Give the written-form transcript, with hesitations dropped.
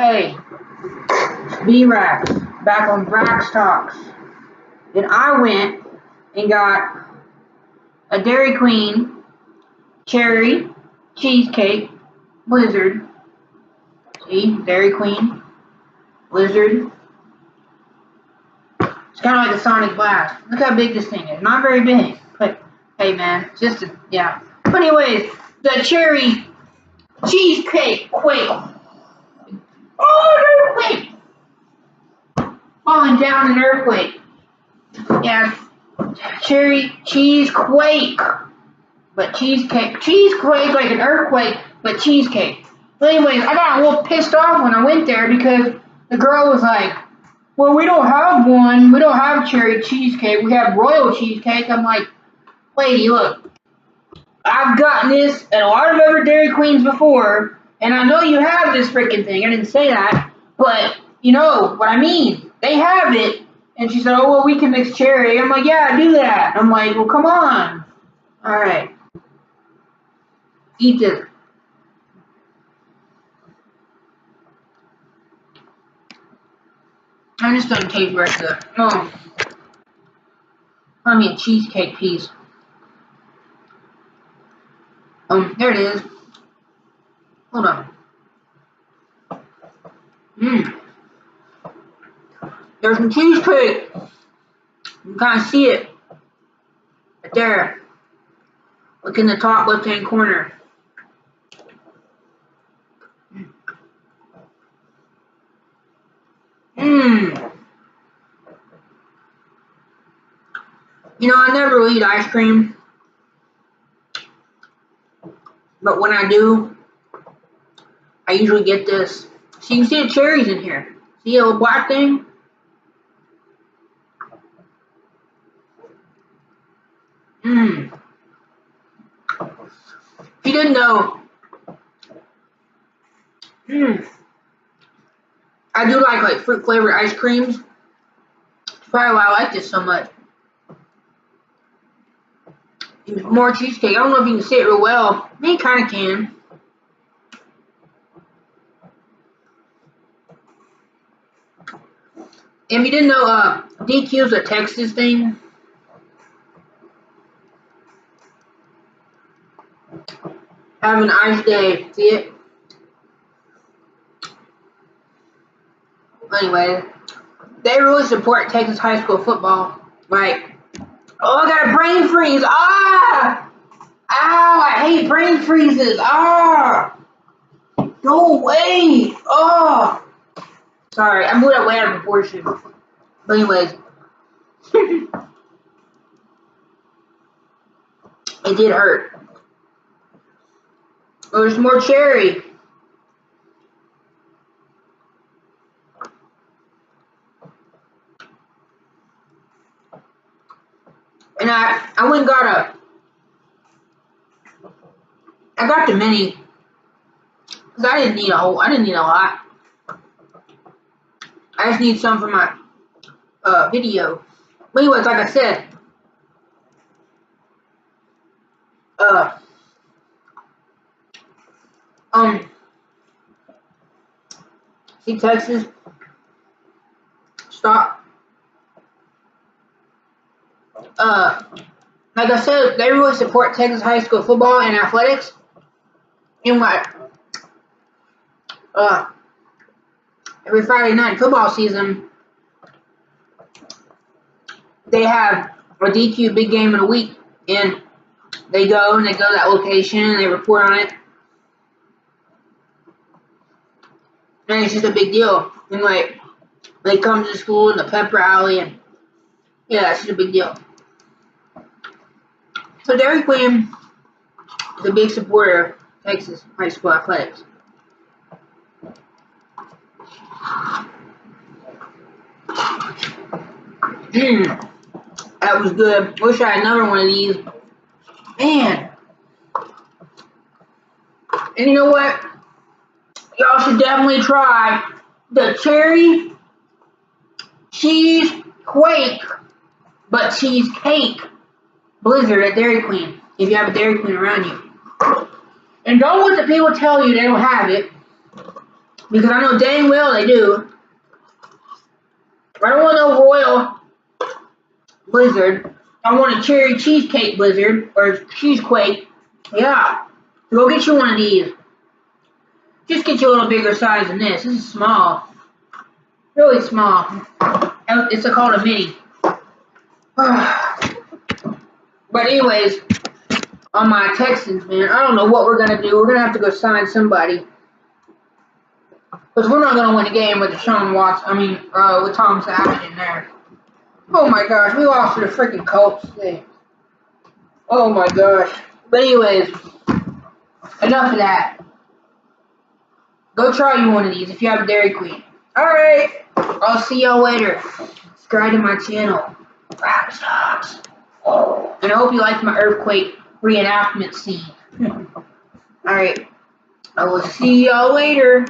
Hey, B-Rax, back on Brax Talks. Then I went and got a Dairy Queen cherry cheesecake blizzard. See, Dairy Queen blizzard. It's kind of like a Sonic Blast. Look how big this thing is. Not very big, but hey, man, just yeah. But anyways, the cherry cheesecake quake. Oh, earthquake! Falling down an earthquake. Yeah, cherry cheesecake, but cheesecake. Cheesecake like an earthquake, but cheesecake. But anyways, I got a little pissed off when I went there because the girl was like, well, we don't have one. We don't have cherry cheesecake. We have royal cheesecake. I'm like, lady, look, I've gotten this at a lot of other Dairy Queens before, and I know you have this freaking thing. I didn't say that, but you know what I mean. They have it. And she said, oh, well, we can mix cherry. I'm like, yeah, do that. I'm like, well, come on. All right. Eat this. I just don't taste very good. Oh. Find me a cheesecake piece. There it is. Hold on. There's some cheesecake. You can kind of see it. Right there. Look in the top left-hand corner. You know, I never really eat ice cream. But when I do, I usually get this. So you can see the cherries in here. See a little black thing? If you didn't know, I do like fruit flavored ice creams. That's probably why I like this so much. More cheesecake. I don't know if you can see it real well. I mean, you kind of can. If you didn't know, DQ is a Texas thing. Have a nice day. See it? Anyway, they really support Texas high school football. Like, oh, I got a brain freeze. Ah! Ow, I hate brain freezes. Ah! Go away. Oh! Sorry, I moved that way out of proportion. But anyways. It did hurt. Oh, there's more cherry. And I went and got I got the mini. Because I didn't need a lot. I just need some for my video. But anyways, like I said, see Texas, stop. Like I said, they really support Texas high school football and athletics. And what? Every Friday night football season, they have a DQ big game of the week, and they go to that location and they report on it. And it's just a big deal. And like, they come to the school in the pep rally, and yeah, it's just a big deal. So Dairy Queen is a big supporter of Texas high school athletics. That was good. Wish I had another one of these. Man. And you know what? Y'all should definitely try the cherry cheesecake, but cheesecake blizzard at Dairy Queen, if you have a Dairy Queen around you. And don't let the people tell you they don't have it. Because I know dang well they do. I don't want no royal blizzard. I want a cherry cheesecake blizzard or cheesequake. Yeah. Go get you one of these. Just get you a little bigger size than this. This is small. Really small. It's called a mini. But anyways, on my Texans, man, I don't know what we're gonna do. We're gonna have to go sign somebody. Because we're not gonna win a game with Deshaun Watson. With Tom Savage in there. Oh my gosh, we lost to the freaking Colts today. Oh my gosh. But anyways, enough of that. Go try you one of these if you have a Dairy Queen. Alright. I'll see y'all later. Subscribe to my channel. Rock stocks. Oh. And I hope you liked my earthquake reenactment scene. Alright. I will see y'all later.